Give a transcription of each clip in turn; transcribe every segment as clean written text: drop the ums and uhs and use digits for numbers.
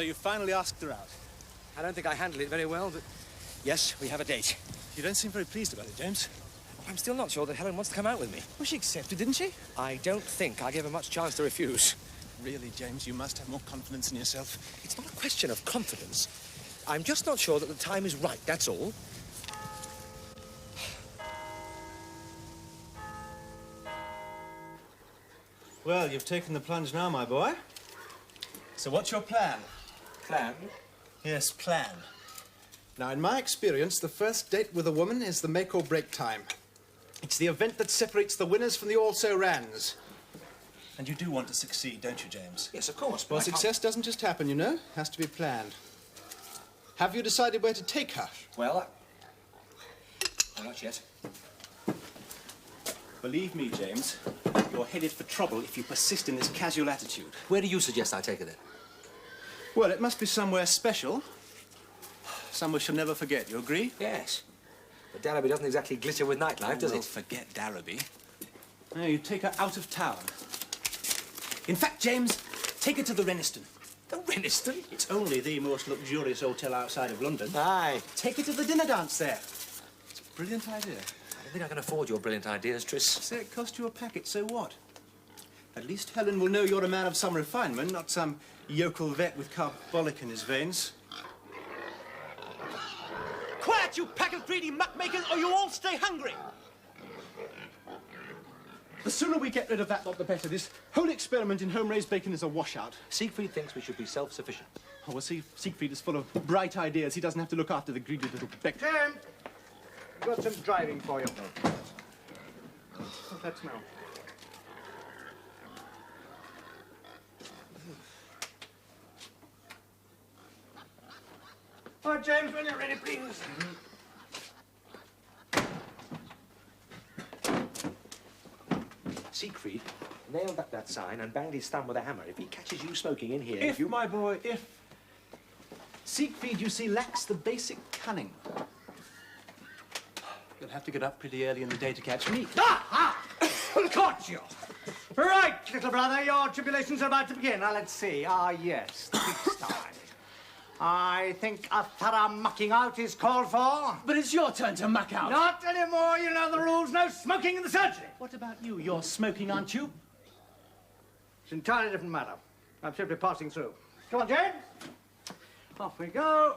So you finally asked her out? I don't think I handled it very well, but yes, we have a date. You don't seem very pleased about it, James. I'm still not sure that Helen wants to come out with me. Well, she accepted, didn't she? I don't think I gave her much chance to refuse. Really, James, you must have more confidence in yourself. It's not a question of confidence. I'm just not sure that the time is right, that's all. Well, you've taken the plunge now, my boy. So what's your plan? Plan? Yes, plan. Now, in my experience, the first date with a woman is the make or break time. It's the event that separates the winners from the also-rans. And you do want to succeed, don't you, James? Yes, of course. Well, success doesn't just happen, you know. It has to be planned. Have you decided where to take her? Well, not yet. Believe me, James, you're headed for trouble if you persist in this casual attitude. Where do you suggest I take her then? Well, it must be somewhere special. Somewhere she'll never forget, you agree? Yes. But Darrowby doesn't exactly glitter with nightlife, does it? Forget Darrowby. No, you take her out of town. In fact, James, take her to the Reniston. The Reniston? It's only the most luxurious hotel outside of London. Aye. Take her to the dinner dance there. It's a brilliant idea. I don't think I can afford your brilliant ideas, Tris. Say it cost you a packet, so what? At least Helen will know you're a man of some refinement, not some yokel vet with carbolic in his veins. Quiet, you pack of greedy muckmakers, or you'll all stay hungry! The sooner we get rid of that lot, the better. This whole experiment in home-raised bacon is a washout. Siegfried thinks we should be self-sufficient. Oh, well, see, Siegfried is full of bright ideas. He doesn't have to look after the greedy little beck. James, I've got some driving for you. What's that smell? All right, James, when you're ready, please. Siegfried nailed up that sign and banged his thumb with a hammer. If he catches you smoking in here... If, my boy, if Siegfried, you see, lacks the basic cunning. You'll have to get up pretty early in the day to catch me. Caught you! Right, little brother, your tribulations are about to begin. Now, let's see. Ah, yes, the pigsty. I think a thorough mucking out is called for. But it's your turn to muck out. Not anymore. You know the rules. No smoking in the surgery. What about you? You're smoking, aren't you? It's an entirely different matter. I'm simply passing through. Come on, James. Off we go.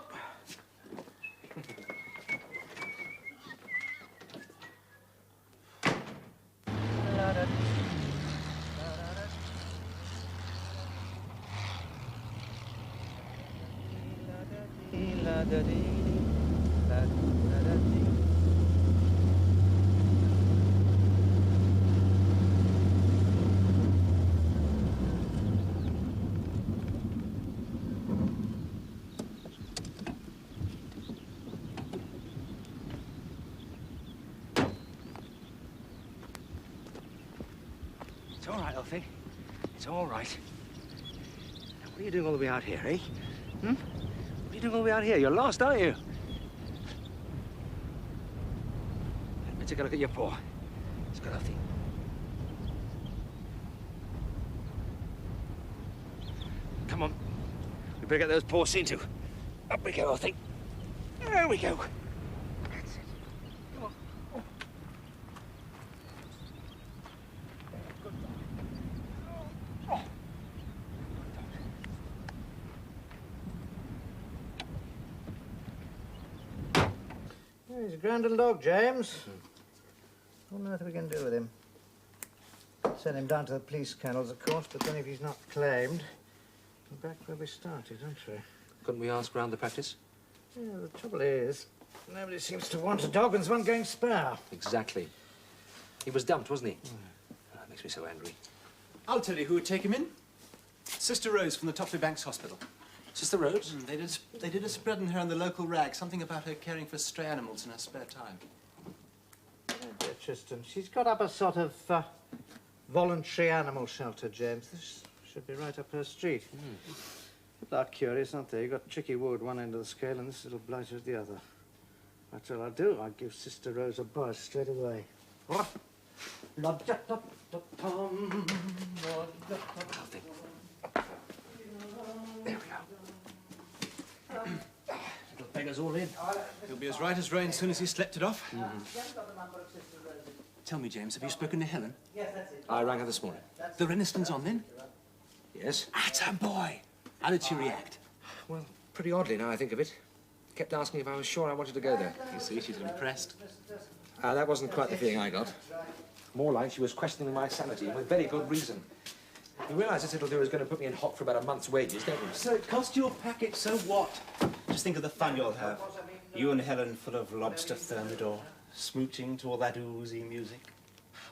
It's all right, Elfie. It's all right. Now, what are you doing all the way out here, eh? Hmm? What are you doing all the way out here? You're lost, aren't you? Let me take a look at your paw. It's got Elfie. Come on. We better get those paws seen to. Up we go, Elfie. There we go. That's it. Come on. Oh. He's a grand little dog, James. What on earth are we going to do with him? Send him down to the police kennels, of course, but then if he's not claimed, we're back where we started, aren't we? Couldn't we ask round the practice? Yeah, the trouble is, nobody seems to want a dog and there's one going spare. Exactly. He was dumped, wasn't he? Oh, that makes me so angry. I'll tell you who would take him in. Sister Rose from the Topley Banks Hospital. Sister Rose? They did a spread on her in the local rag, something about her caring for stray animals in her spare time. Oh, dear Tristan, she's got up a sort of voluntary animal shelter, James. This should be right up her street. People are curious, aren't they? You've got Tricky Wood one end of the scale and this little blighter at the other. That's all I'll do. I'll give Sister Rose a buzz straight away. Nothing. There we go. drag us all in. He'll be as right as rain as soon as he's slept it off. Tell me, James, have you spoken to Helen? I rang her this morning. The Renistons on, then? Yes? That's a boy. How did she react? Well, pretty oddly now I think of it. Kept asking if I was sure I wanted to go there. You see, she's impressed. That wasn't quite the feeling I got. More like she was questioning my sanity, and with very good reason. You realise this little do is going to put me in hot for about a month's wages, don't you? So it cost you a packet, so what? Just think of the fun you'll have. You and Helen full of lobster thermidor, smooching to all that oozy music.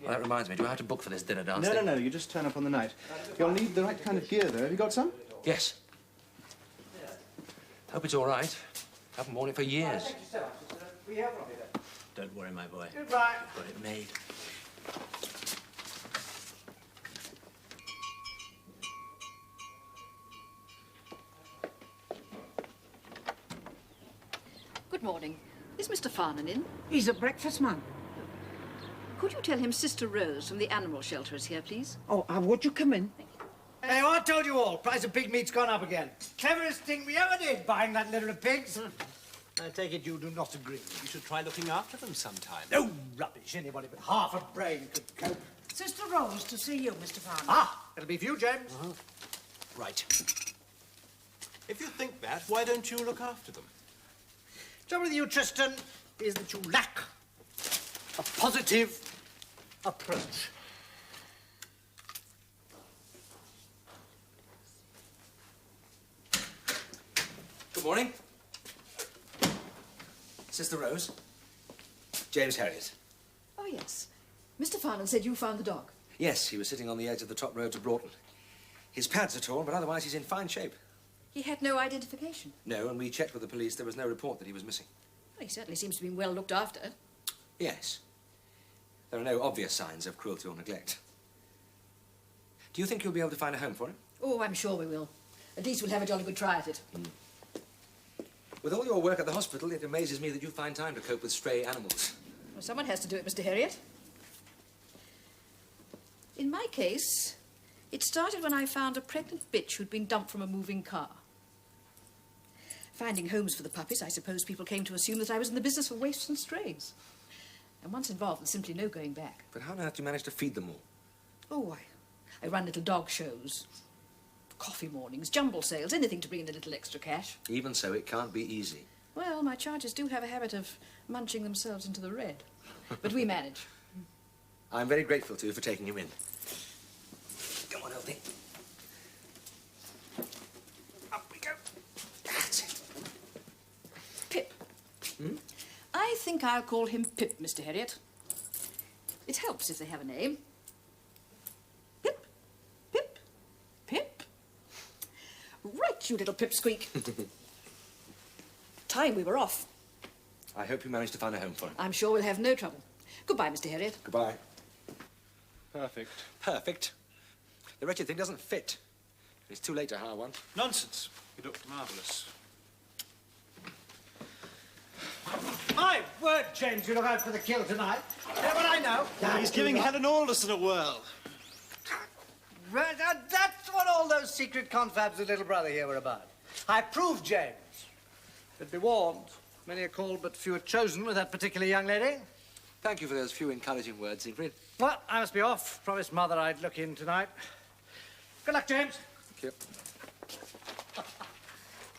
Well, that reminds me, do I have to book for this dinner dance? No, you just turn up on the night. You'll need the right kind of gear, though. Have you got some? Yes. Hope it's all right. Haven't worn it for years. Don't worry, my boy. Goodbye. Got it made. Good morning. Is Mr. Farnan in? He's at breakfast, ma'am. Could you tell him Sister Rose from the animal shelter is here, please? Oh, would you come in? Hey, I told you all, price of pig meat's gone up again. Cleverest thing we ever did, buying that litter of pigs. I take it you do not agree. You should try looking after them sometime. No rubbish. Anybody with half a brain could cope. Sister Rose to see you, Mr. Farnham. Ah, it'll be for you, James. Right. If you think that, why don't you look after them? Trouble with you, Tristan, is that you lack a positive approach. Good morning. Sister Rose. James Harriet. Oh, yes. Mr. Farnan said you found the dog. Yes, he was sitting on the edge of the top road to Broughton. His pads are torn, but otherwise he's in fine shape. He had no identification. No, and we checked with the police. There was no report that he was missing. Well, he certainly seems to be well looked after. Yes. There are no obvious signs of cruelty or neglect. Do you think you'll be able to find a home for him? Oh, I'm sure we will. At least we'll have a jolly good try at it. With all your work at the hospital, it amazes me that you find time to cope with stray animals. Well, someone has to do it, Mr. Harriet. In my case, it started when I found a pregnant bitch who'd been dumped from a moving car. Finding homes for the puppies, I suppose people came to assume that I was in the business for waifs and strays. And once involved, there's simply no going back. But how on earth do you manage to feed them all? Oh, I run little dog shows. Coffee mornings, jumble sales, anything to bring in a little extra cash. Even so, it can't be easy. Well, my charges do have a habit of munching themselves into the red. But we manage. I'm very grateful to you for taking him in. Come on, Elfie. Up we go. That's it. Pip. I think I'll call him Pip, Mr. Harriet. It helps if they have a name. Pip. Pip. Pip. Right, you little pipsqueak. Time we were off. I hope you managed to find a home for him. I'm sure we'll have no trouble. Goodbye, Mr. Harriet. Goodbye. Perfect. Perfect. The wretched thing doesn't fit. It's too late to hire one. Nonsense. You look marvellous. My word, James, you look out for the kill tonight. You know what I know? He's giving Helen Alderson a whirl. Right, that's what all those secret confabs of little brother here were about. I proved, James. But be warned, many are called but few are chosen with that particular young lady. Thank you for those few encouraging words, Siegfried. Well, I must be off. Promised Mother I'd look in tonight. Good luck, James. Thank you.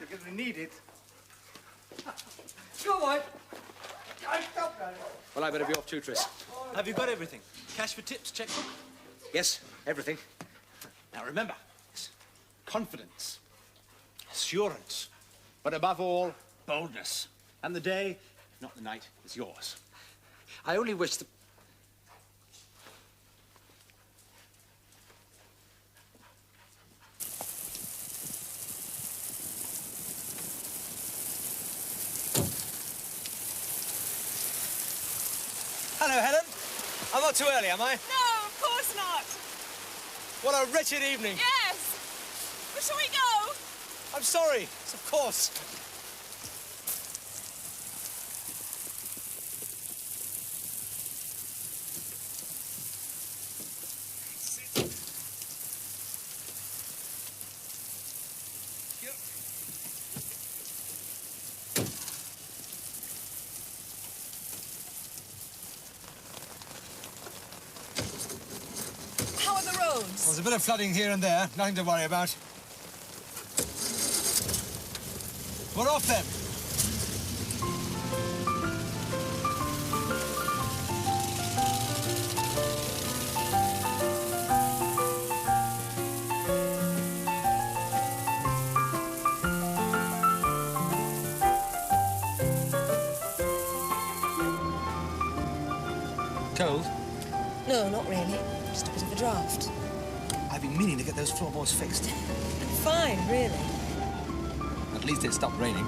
Because we need it. Go on. Stop now. Well, I better be off too, Tris. Have you got everything? Cash for tips, checkbook? Yes, everything. Now remember, confidence, assurance, but above all, boldness. And the day, if not the night, is yours. I only wish that... Hello, Helen. I'm not too early, am I? No, of course not. What a wretched evening. Yes. Well, shall we go? I'm sorry. Yes, of course. Well, there's a bit of flooding here and there. Nothing to worry about. We're off then. Cold? No, not really. Just a bit of a draft. I've been meaning to get those floorboards fixed. Fine, really. At least it stopped raining.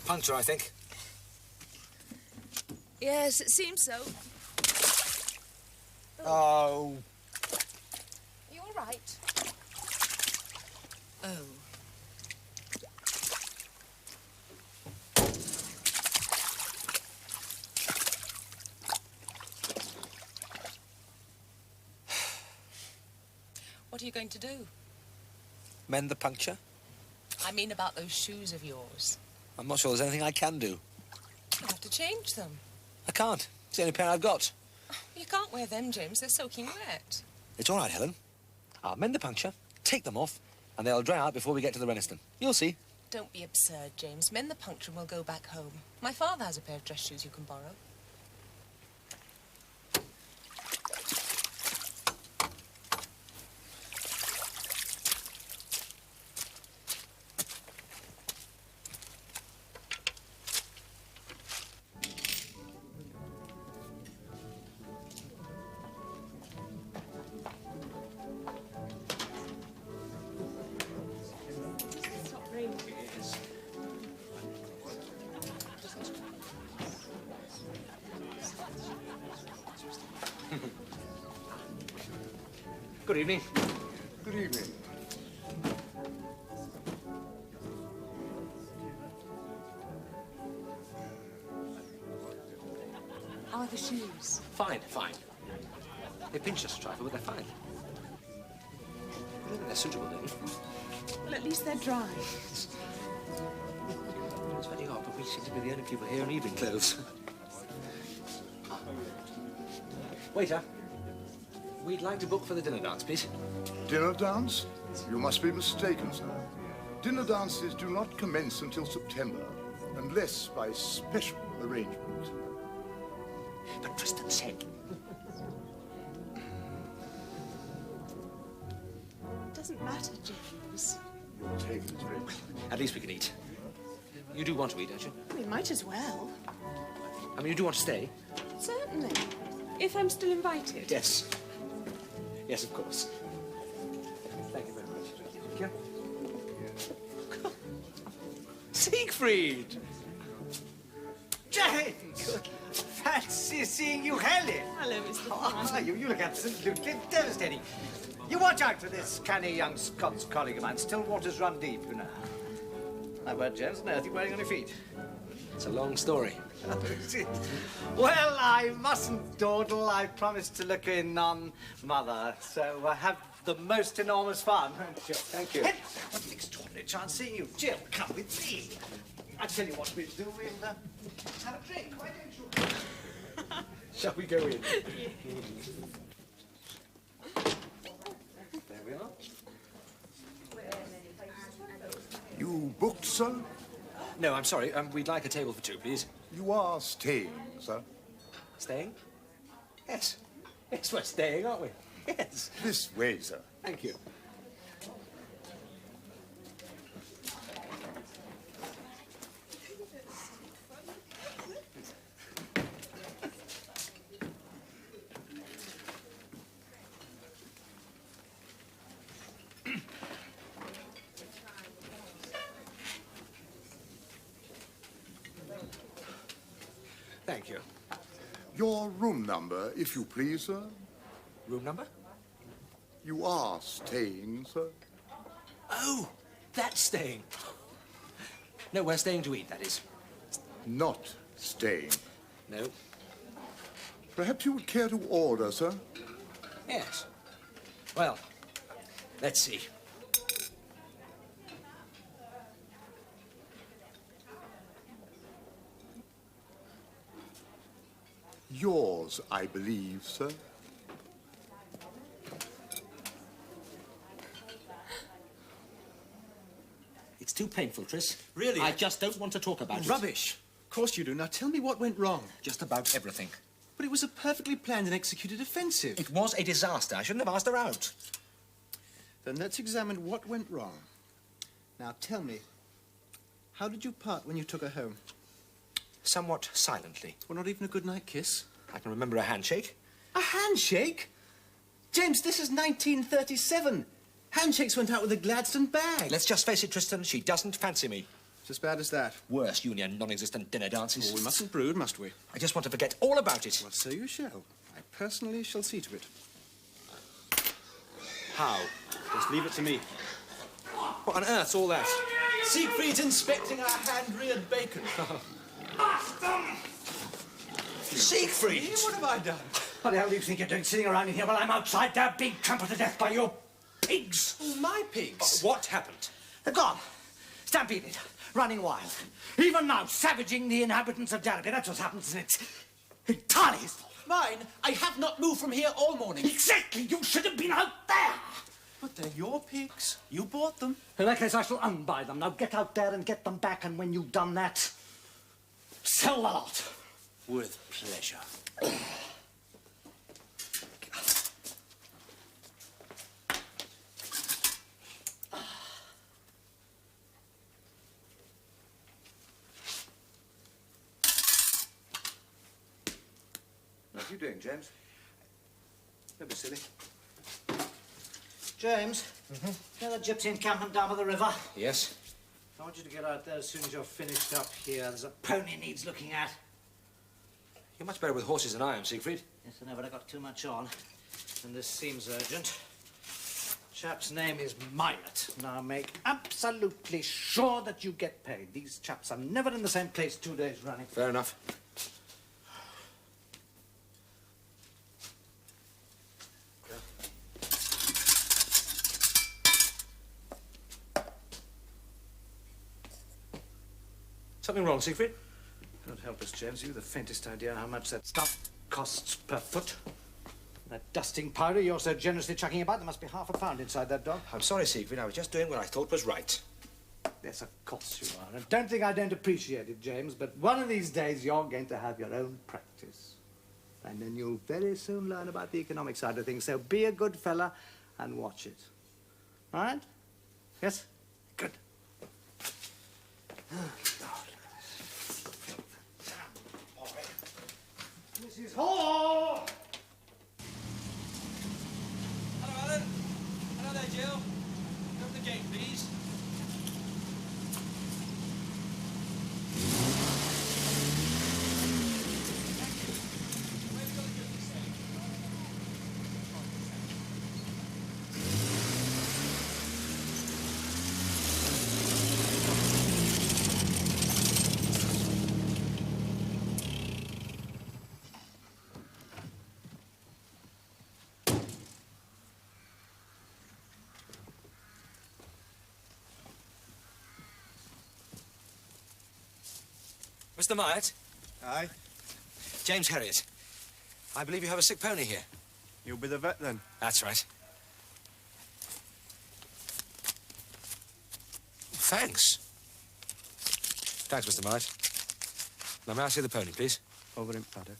Puncture, I think. Yes, it seems so. Oh. You all right? Oh. What are you going to do? Mend the puncture? I mean about those shoes of yours. I'm not sure there's anything I can do. You'll have to change them. I can't. It's the only pair I've got. You can't wear them, James. They're soaking wet. It's all right, Helen. I'll mend the puncture, take them off, and they'll dry out before we get to the Reniston. You'll see. Don't be absurd, James. Mend the puncture and we'll go back home. My father has a pair of dress shoes you can borrow. Good evening. Good evening. How are the shoes? Fine, fine. They pinch just a trifle, but they're fine. I don't think they're suitable, do you? Well, at least they're dry. It's very odd, but we seem to be the only people here in evening clothes. Waiter, we'd like to book for the dinner dance, please. Dinner dance? You must be mistaken, sir. Dinner dances do not commence until September, unless by special arrangement. But Tristan said. It doesn't matter, James. Your table is ready. At least we can eat. You do want to eat, don't you? We might as well. I mean, you do want to stay? Certainly. If I'm still invited. Yes. Yes, of course. Thank you very much. Thank you. Siegfried! James! Fancy seeing you, Helen. Hello, Mr. How are you? You look absolutely devastating. You watch out for this canny young Scots colleague of mine. Still waters run deep, you know. My word, James, no, you're wearing on your feet. It's a long story. Well, I mustn't dawdle. I promised to look in on Mother, so have the most enormous fun, won't you? Thank you. What an extraordinary chance seeing you. Jill, come with me. I tell you what we'll do. We'll have a drink. Why don't you? Shall we go in? There we are. You booked, sir? No, I'm sorry. We'd like a table for two, please. You are staying, sir. Staying? Yes. Yes, we're staying, aren't we? Yes. This way, sir. Thank you. Thank you. Your room number, if you please, sir. Room number? You are staying, sir. Oh, That's staying. No, we're staying to eat, that is. Not staying. No. Perhaps you would care to order, sir? Yes. Well, let's see. Yours, I believe, sir. It's too painful, Tris. Really? I just don't want to talk about it. Rubbish. Of course you do. Now tell me what went wrong. Just about everything. But it was a perfectly planned and executed offensive. It was a disaster. I shouldn't have asked her out. Then let's examine what went wrong. Now tell me, how did you part when you took her home? Somewhat silently. Well, not even a goodnight kiss? I can remember a handshake. A handshake? James, this is 1937. Handshakes went out with a Gladstone bag. Let's just face it, Tristan, she doesn't fancy me. It's as bad as that. Worse, you and your non-existent dinner dances. Well, we mustn't brood, must we? I just want to forget all about it. Well, so you shall. I personally shall see to it. How? Just leave it to me. What on earth's all that? Siegfried's inspecting our hand-reared bacon. Siegfried! What have I done? What the hell do you think you're doing sitting around in here while I'm outside there being trampled to death by your pigs? Oh, my pigs. What happened? They're gone. Stampeded. Running wild. Even now, savaging the inhabitants of Derby. That's what happens, and it's entirely his fault. Mine? I have not moved from here all morning. Exactly. You should have been out there. But they're your pigs. You bought them. In that case, I shall unbuy them. Now get out there and get them back, and when you've done that, sell the lot. With pleasure. What are you doing, James? Don't be silly. James, you know the gypsy encampment down by the river? Yes? I want you to get out there as soon as you're finished up here. There's a pony needs looking at. You're much better with horses than I am, Siegfried. Yes, I know, but I got too much on. And this seems urgent. Chap's name is Milot. Now make absolutely sure that you get paid. These chaps are never in the same place 2 days running. Fair enough. Something wrong, Siegfried? God help us, James. You the faintest idea how much that stuff costs per foot. That dusting powder you're so generously chucking about, there must be half a pound inside that dog. I'm sorry, Siegfried. I was just doing what I thought was right. Yes, of course you are. And don't think I don't appreciate it, James, but one of these days you're going to have your own practice. And then you'll very soon learn about the economic side of things. So be a good fella and watch it. All right? Yes? Good. Mrs. Hall! Hello, Alan. Hello there, Jill. Open the gate, please. Mr. Myatt? Aye. James Herriot. I believe you have a sick pony here. You'll be the vet then. That's right. Thanks. Thanks, Mr. Myatt. Now, may I see the pony, please? Over in paddock.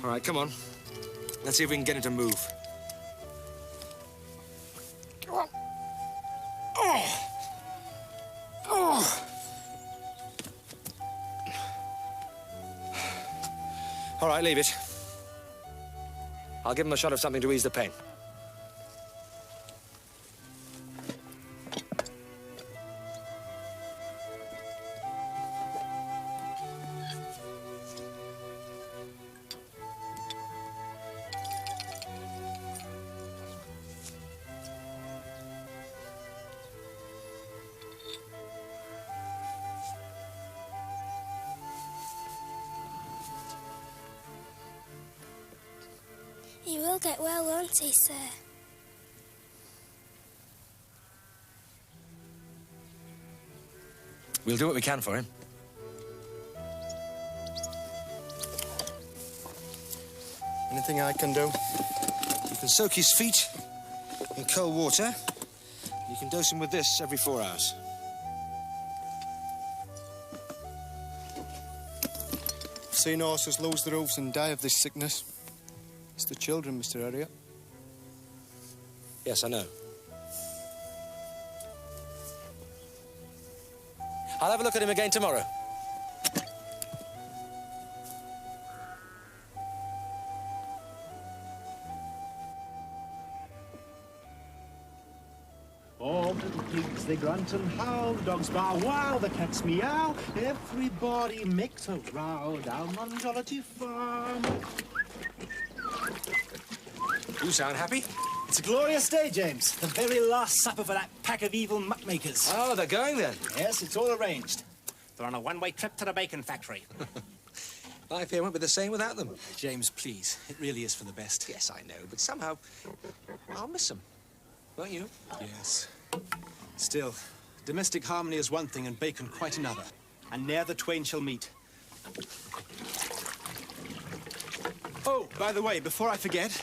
All right, come on. Let's see if we can get him to move. Come on. Oh! Oh! All right, leave it. I'll give him a shot of something to ease the pain. He will get well, won't he, sir? We'll do what we can for him. Anything I can do? You can soak his feet in cold water. You can dose him with this every 4 hours. I've seen horses lose their hooves and die of this sickness. It's the children, Mr. Elliot. Yes, I know. I'll have a look at him again tomorrow. All the pigs, they grunt and howl, the dogs bow wow, the cats meow. Everybody makes a row down on Jollity Farm. You sound happy. It's a glorious day, James. The very last supper for that pack of evil muckmakers. Oh, they're going then? Yes, it's all arranged. They're on a one-way trip to the bacon factory. Life here won't be the same without them. James, please. It really is for the best. Yes, I know, but somehow I'll miss them. Won't you? Yes. Still, domestic harmony is one thing and bacon quite another. And ne'er the twain shall meet. Oh, by the way, before I forget,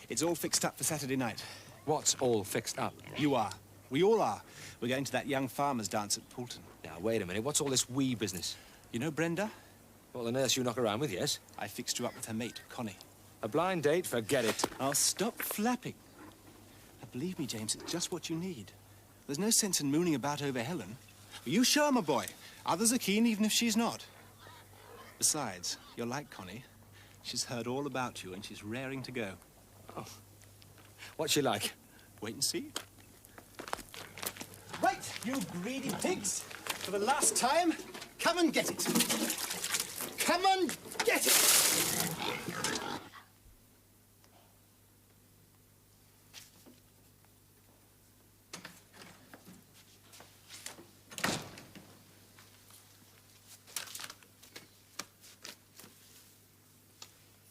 it's all fixed up for Saturday night. What's all fixed up? You are. We all are. We're going to that young farmer's dance at Poulton. Now, wait a minute. What's all this wee business? You know Brenda? Well, the nurse you knock around with, yes. I fixed you up with her mate, Connie. A blind date? Forget it. I'll stop flapping. Now, believe me, James, it's just what you need. There's no sense in mooning about over Helen. You show her, my boy. Others are keen, even if she's not. Besides, you're like Connie. She's heard all about you, and she's raring to go. Oh. What's she like? Wait and see. Right, you greedy pigs. For the last time, come and get it. Come and get it!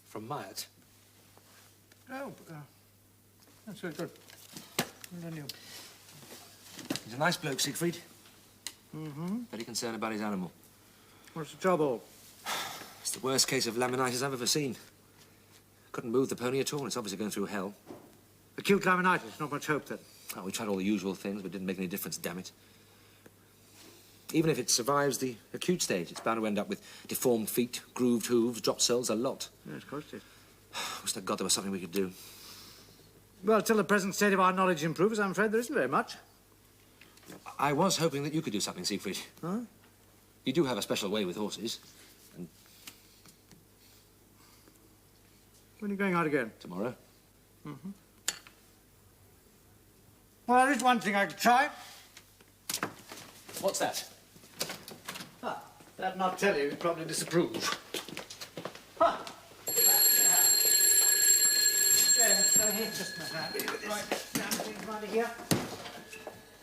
From Myatt. Oh, that's very good. Well done, you. He's a nice bloke, Siegfried. Mm-hmm. Very concerned about his animal. What's the trouble? It's the worst case of laminitis I've ever seen. Couldn't move the pony at all. It's obviously going through hell. Acute laminitis, not much hope then. Oh, we tried all the usual things, but it didn't make any difference, damn it. Even if it survives the acute stage, it's bound to end up with deformed feet, grooved hooves, dropped cells, a lot. Yes, of course it is. Wish to God there was something we could do. Well, till the present state of our knowledge improves, I'm afraid there isn't very much. I was hoping that you could do something, Siegfried. Huh? You do have a special way with horses. And When are you going out again? tomorrow. Mm-hmm. Well, there is one thing I could try. What's that? Ah, that not tell you, you'd probably disapprove. Huh. Here's just my hand. Right, down things right here.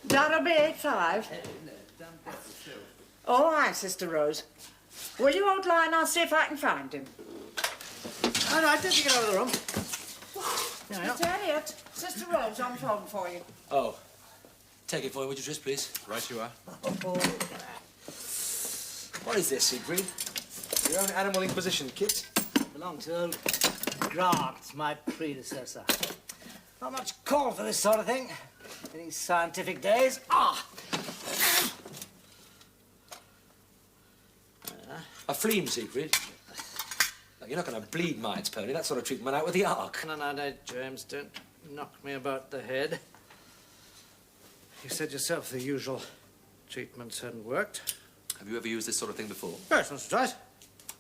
That'll be 8-5. All right, Sister Rose. Will you hold line? I'll see if I can find him. All right, don't you get out of the room. Yeah, Mr. Elliot, Sister Rose on phone for you. Oh. Take it for you, would you, Tris, please? Right you are. What is this, Siegfried? Your own animal inquisition kit? Belongs to old Grant, my predecessor. Not much call for this sort of thing in these scientific days. Ah! A fleam, Siegfried. Like You're not going to bleed Mine's pony. That sort of treatment went out with the Ark. No, James, don't knock me about the head. You said yourself the usual treatments hadn't worked. Have you ever used this sort of thing before? Yes, that's right.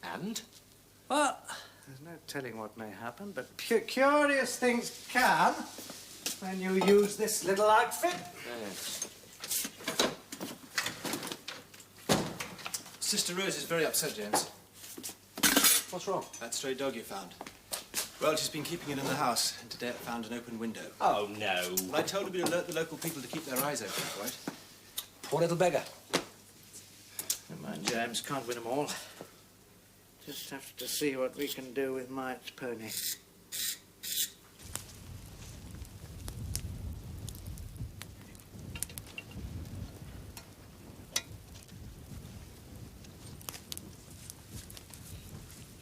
And? Well, there's no telling what may happen, but curious things can when you use this little outfit. Yes. Sister Rose is very upset, James. What's wrong? That stray dog you found. Well, she's been keeping it in the house, and today it found an open window. Oh, no. Well, I told her we'd alert the local people to keep their eyes open for it. Poor little beggar. Never mind, James, can't win them all. Just have to see what we can do with Mike's pony.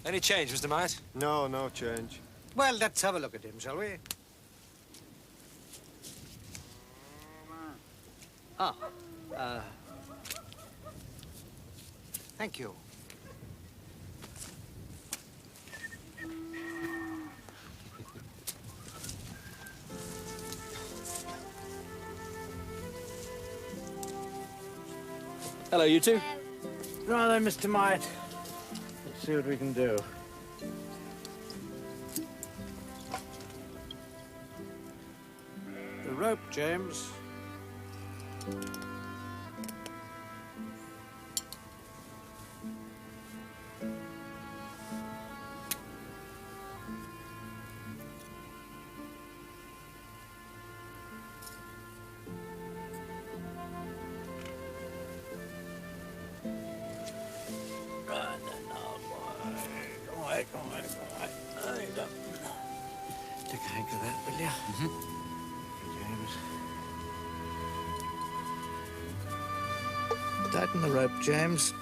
Any change, Mr. Myatt? No, no change. Well, let's have a look at him, shall we? Thank you. Hello, you two. Right then, Mr. Myatt. Let's see what we can do. The rope, James. Right then, old boy. Go away. There you go. Take a hank of that, will you? James. Tighten the rope, James.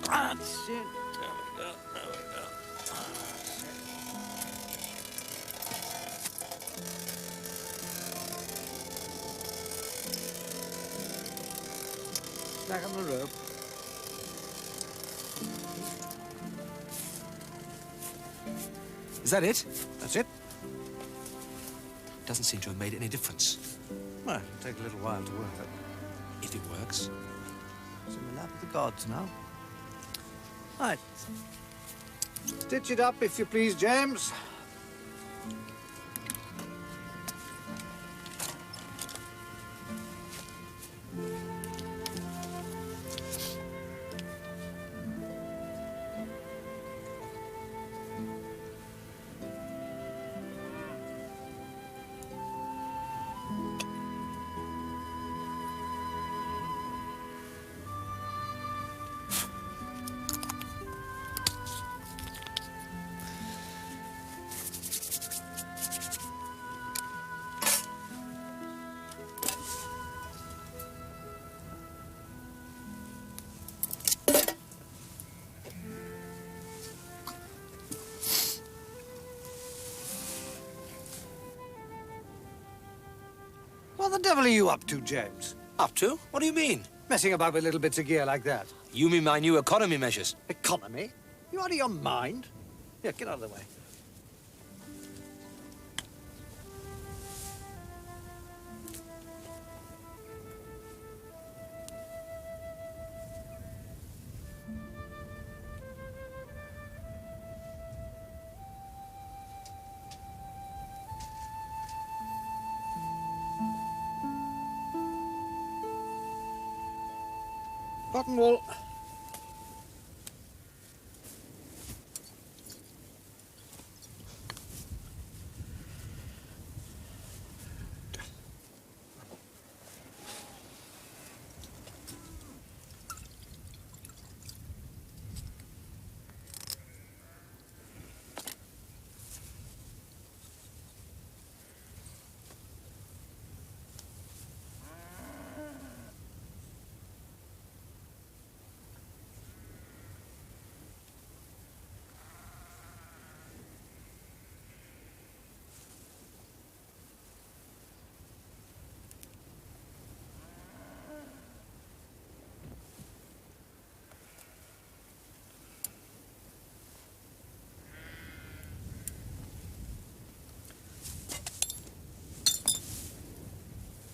That's it. There we go. Back on the rope. Is that it? That's it. Doesn't seem to have made any difference. Well, it'll take a little while to work. If it works. It's in the lap of the gods now. Right. Stitch it up, if you please, James. What the devil are you up to, James? Up to? What do you mean? Messing about with little bits of gear like that. You mean my new economy measures? Economy? You out of your mind? Here, get out of the way. Cotton wool.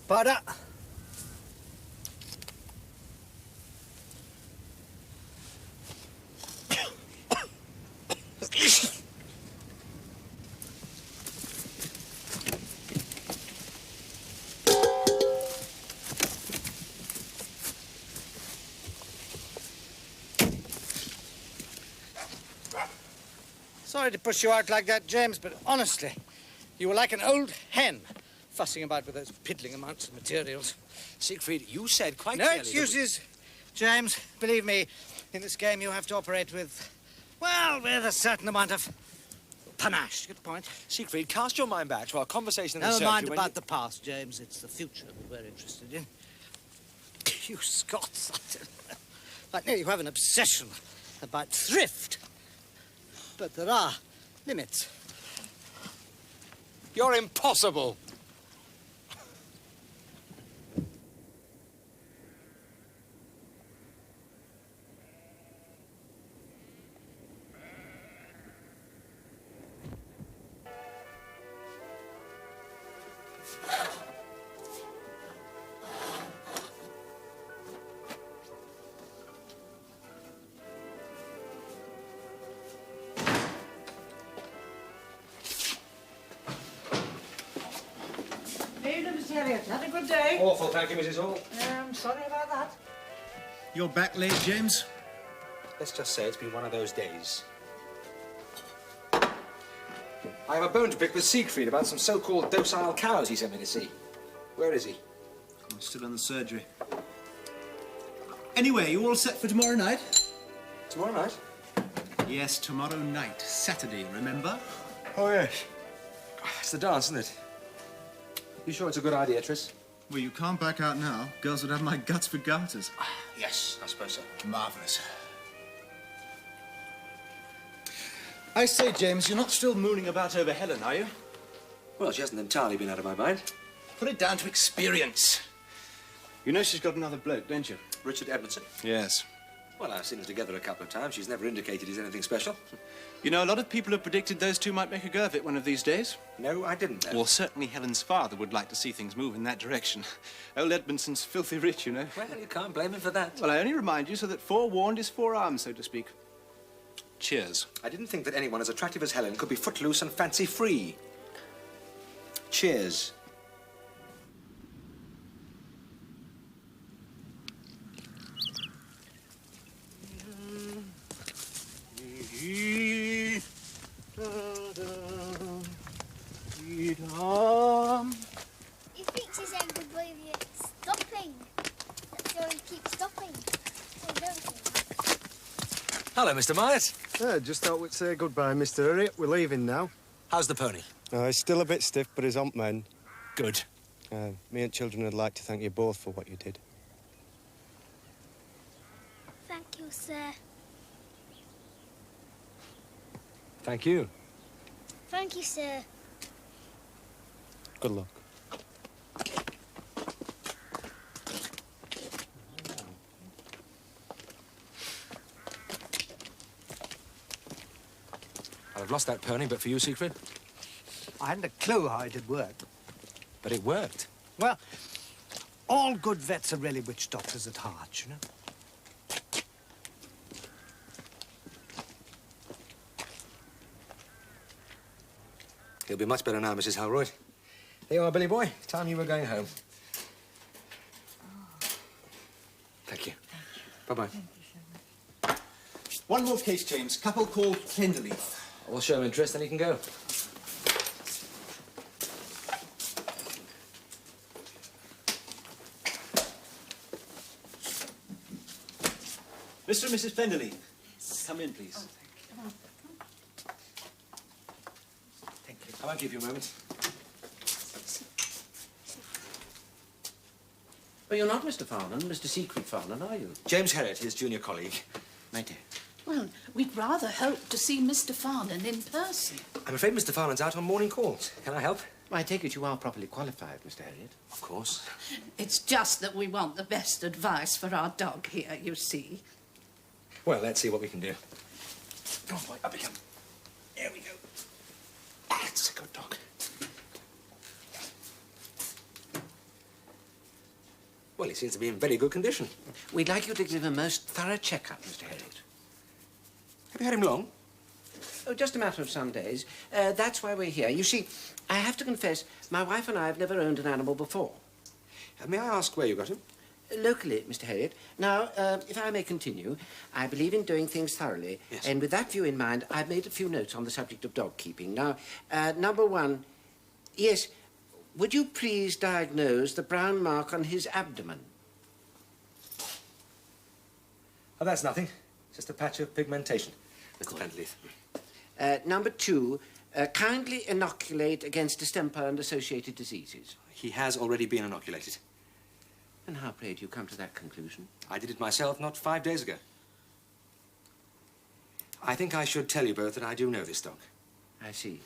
Pada. Sorry to push you out like that, James, but honestly, you were like an old hen, fussing about with those piddling amounts of materials. Siegfried, you said quite No clearly... excuses, James. Believe me, in this game you have to operate with, well, with a certain amount of panache. Good point. Siegfried, cast your mind back to our conversation in the Never surgery mind when about you... the past, James. It's the future that we're interested in. You Scots, I know you have an obsession about thrift. But there are limits. You're impossible. Had a good day. Awful, thank you, Mrs. Hall. Sorry about that. You're back late, James? Let's just say it's been one of those days. I have a bone to pick with Siegfried about some so-called docile cows he sent me to see. Where is he? I'm still in the surgery. Anyway, you all set for tomorrow night? Tomorrow night? Yes, tomorrow night. Saturday, remember? Oh, yes. It's the dance, isn't it? You sure it's a good idea, Tris? Well, you can't back out now. Girls would have my guts for garters. Yes, I suppose so. Marvellous. I say, James, you're not still mooning about over Helen, are you? Well, she hasn't entirely been out of my mind. Put it down to experience. You know she's got another bloke, don't you? Richard Edmondson? Yes. Well, I've seen us together a couple of times. She's never indicated he's anything special. You know, a lot of people have predicted those two might make a go of it one of these days. No, I didn't know. Well, certainly Helen's father would like to see things move in that direction. Old Edmondson's filthy rich, you know. Well, you can't blame him for that. Well, I only remind you so that forewarned is forearmed, so to speak. Cheers. I didn't think that anyone as attractive as Helen could be footloose and fancy-free. Cheers. He thinks he's saying goodbye with you stopping. So he keeps stopping. So don't he? Hello, Mr. Myatt. Just thought we'd say goodbye, Mr. Harriet. We're leaving now. How's the pony? He's still a bit stiff, but he's on men. Good. Me and children would like to thank you both for what you did. Thank you, sir. Thank you. Thank you, sir. Good luck. I'd have lost that pony, but for you, Siegfried. I hadn't a clue how it'd work. But it worked. Well, all good vets are really witch doctors at heart, you know. He'll be much better now, Mrs. Halroyd. There you are, Billy boy. Time you were going home. Thank you. Bye-bye. One more case, James. Couple called Tenderleaf. We'll show him interest, then he can go. Mr. and Mrs. Fenderleaf. Come in, please. Thank you. I won't give you a moment. Well, you're not Mr. Farnan, Mr. Siegfried Farnan, are you? James Herriot, his junior colleague. My dear. Well, we'd rather hope to see Mr. Farnan in person. I'm afraid Mr. Farnan's out on morning calls. Can I help? I take it you are properly qualified, Mr. Harriet. Of course. It's just that we want the best advice for our dog here, you see. Well, let's see what we can do. Come on, boy, up you come. There we go. That's a good dog. Well, he seems to be in very good condition. We'd like you to give him a most thorough checkup, Mr. Harriet. Have you had him long? Oh, just a matter of some days. That's why we're here. You see, I have to confess, my wife and I have never owned an animal before. May I ask where you got him? Locally, Mr. Harriet. Now, if I may continue, I believe in doing things thoroughly. Yes. And with that view in mind, I've made a few notes on the subject of dog keeping. Now, number one, yes, would you please diagnose the brown mark on his abdomen? Oh, that's nothing. Just a patch of pigmentation, Mr. Penderleith. Number two, kindly inoculate against distemper and associated diseases. He has already been inoculated. And how, pray, do you come to that conclusion? I did it myself not 5 days ago. I think I should tell you both that I do know this dog. I see.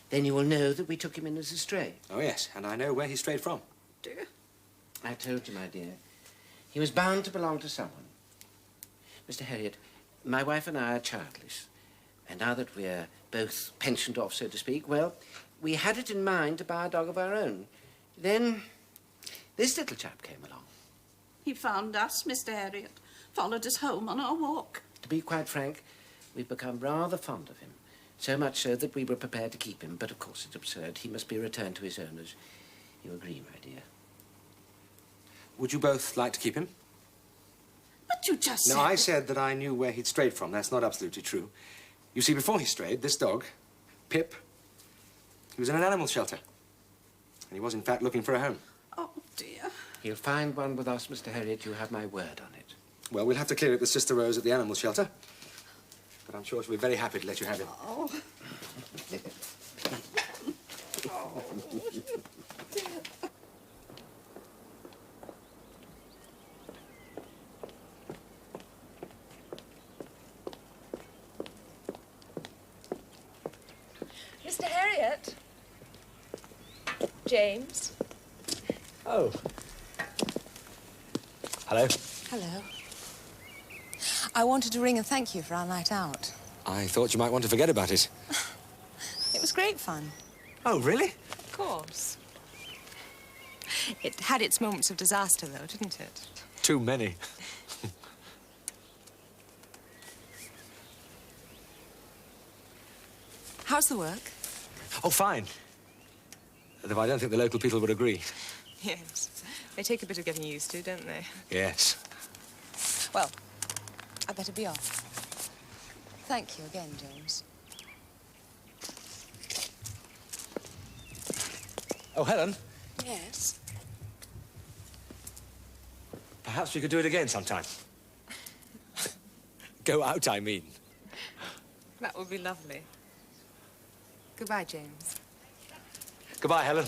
Then you will know that we took him in as a stray. Oh, yes, and I know where he strayed from. Dear? I told you, my dear. He was bound to belong to someone. Mr. Harriet, my wife and I are childless. And now that we're both pensioned off, so to speak, well, we had it in mind to buy a dog of our own. Then this little chap came along. He found us, Mr. Harriet, followed us home on our walk. To be quite frank, we've become rather fond of him. So much so that we were prepared to keep him. But of course it's absurd. He must be returned to his owners. You agree, my dear? Would you both like to keep him? But you just No, said... I said that I knew where he'd strayed from. That's not absolutely true. You see, before he strayed, this dog, Pip, he was in an animal shelter. And he was, in fact, looking for a home. Oh, dear. He'll find one with us, Mr. Harriet. You have my word on it. Well, we'll have to clear it with Sister Rose at the animal shelter. But I'm sure she'll be very happy to let you have him. Oh. Mr. Harriet? James? Oh. Hello. Hello. I wanted to ring and thank you for our night out. I thought you might want to forget about it. It was great fun. Oh, really? Of course. It had its moments of disaster, though, didn't it? Too many. How's the work? Oh, fine. Though I don't think the local people would agree. Yes. They take a bit of getting used to, don't they? Yes. Well, I better be off. Thank you again, James. Oh, Helen, Yes? perhaps we could do it again sometime. Go out, I mean. That would be lovely. Goodbye, James. Goodbye, Helen.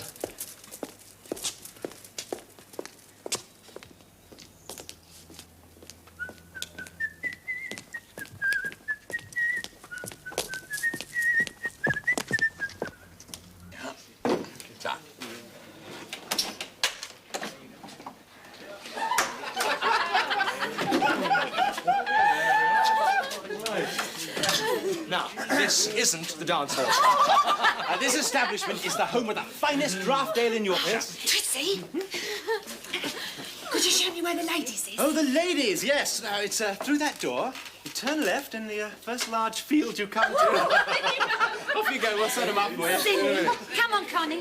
Now, this isn't the dance hall. This establishment is the home of the finest draft ale in Yorkshire. Trissy, could you show me where the ladies is? Oh, the ladies, yes. Now, it's through that door. You turn left in the first large field you come to. Off you go, we'll set them up for you. Silly. Come on, Connie.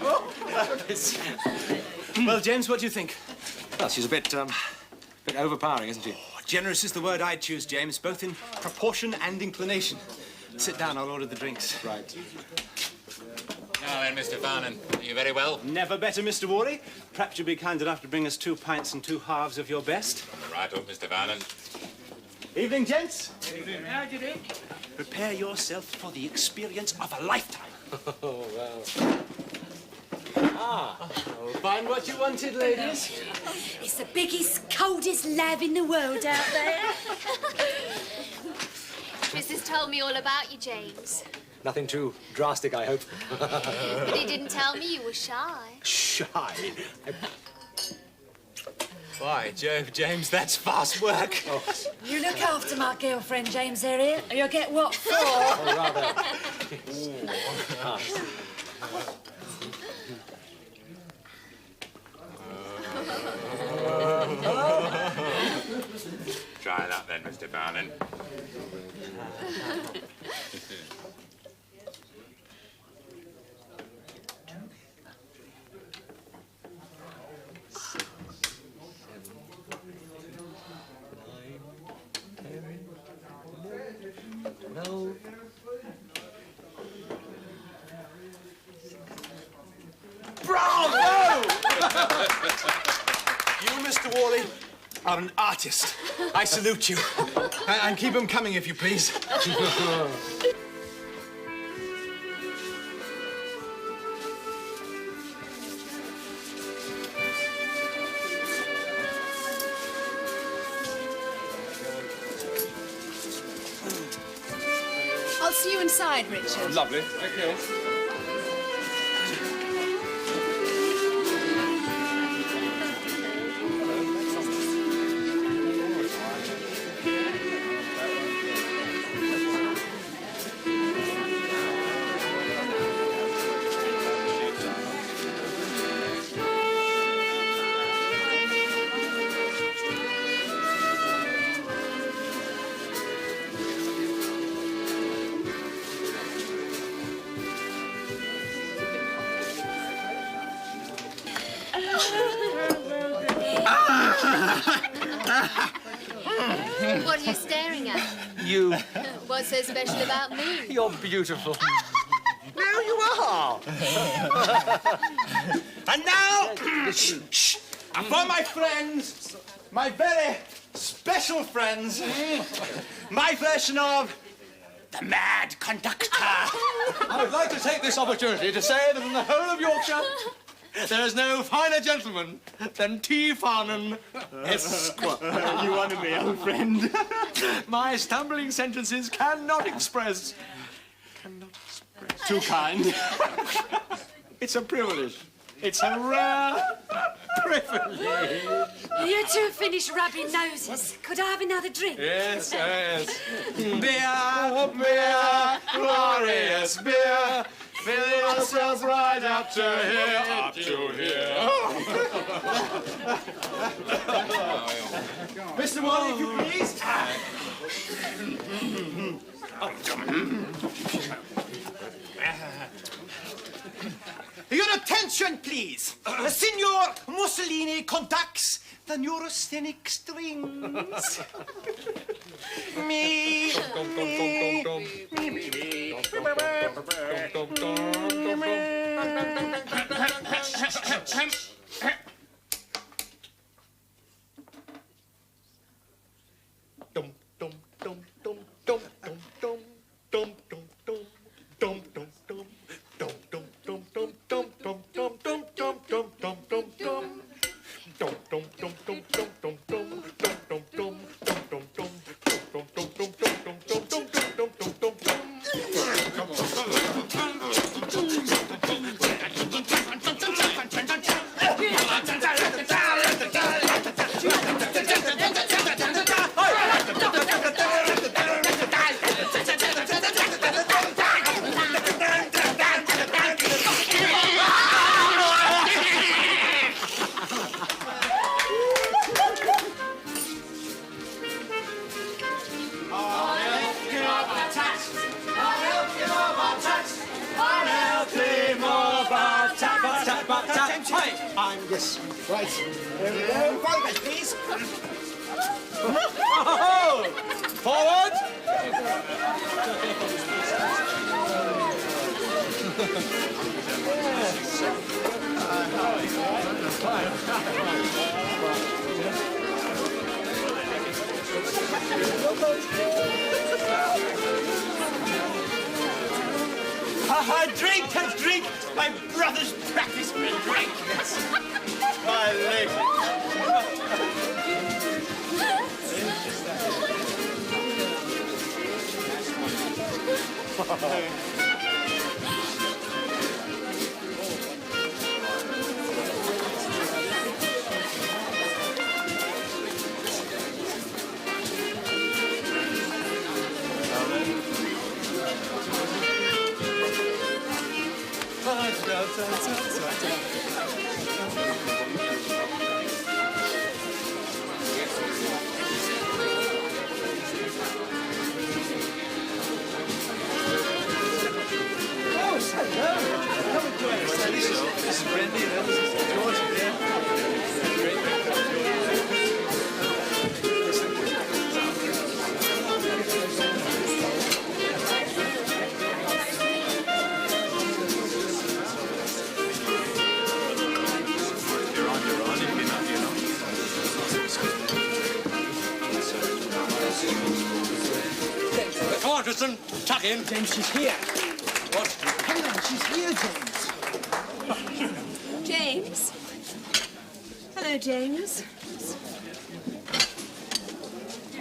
Well, James, what do you think? Well, she's a bit overpowering, isn't she? Oh, generous is the word I'd choose, James, both in proportion and inclination. Sit down, I'll order the drinks. Right. Now then, Mr. Farnan, are you very well? Never better, Mr. Worley. Perhaps you'd be kind enough to bring us 2 pints and 2 halves of your best. Right up, Mr. Farnan. Evening, gents. Evening. How do you do? Prepare yourself for the experience of a lifetime. Oh, well. Find what you wanted, ladies. It's the biggest, coldest lab in the world out there. Mrs. told me all about you, James. Nothing too drastic, I hope. But he didn't tell me you were shy. Shy? Why, James, that's fast work. Oh. You look after my girlfriend, James Harriet, or you'll get what for. Oh, rather. then, Mr. Farnan. No. Bravo! You, Mr. Worley, are an artist. I salute you. And keep them coming, if you please. I'll see you inside, Richard. Lovely. Okay. What are you staring at? You. What's so special about me? You're beautiful. Now you are. And now, shh, for my friends, my very special friends, my version of The Mad Conductor. I would like to take this opportunity to say that in the whole of Yorkshire, there is no finer gentleman than T. Farnan, Esquire. You honour me, old friend. My stumbling sentences cannot express. Too kind. It's a privilege. It's a rare privilege. You two have finished rubbing noses. Could I have another drink? Yes, yes. Beer, beer, glorious beer. Filling ourselves right up to here, up to here. Mr. Worley, if you please. Your attention, please. Signor Mussolini conducts the neurasthenic strings. Me. I'm yes, right. Forward, please. Forward! Drink and drink. My brother's practice me drink. My leg. in. James, she's here. What? Helen, she's here, James. James? Hello, James.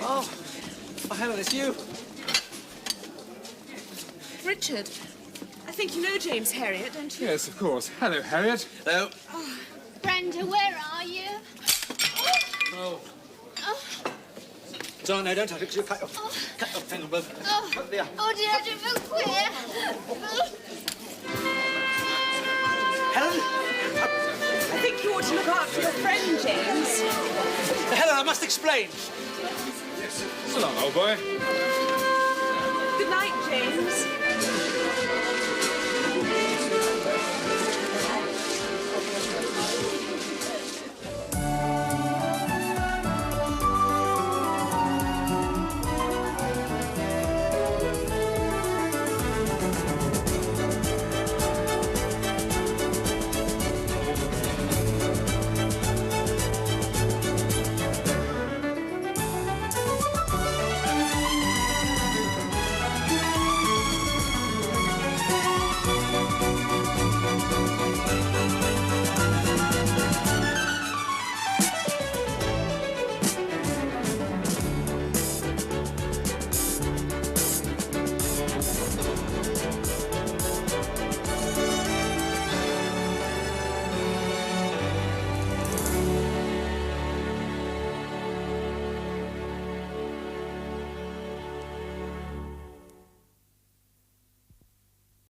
Oh, Helen, it's you. Richard, I think you know James Herriot, don't you? Yes, of course. Hello, Harriet. Hello. Brenda, where are you? Oh. Oh, Don't, no, don't touch it, 'cause you'll cut your finger, bud. oh, There. oh dear, I don't feel queer. Helen? I think you ought to look after your friend, James. Helen, I must explain. So long, old boy. Good night, James.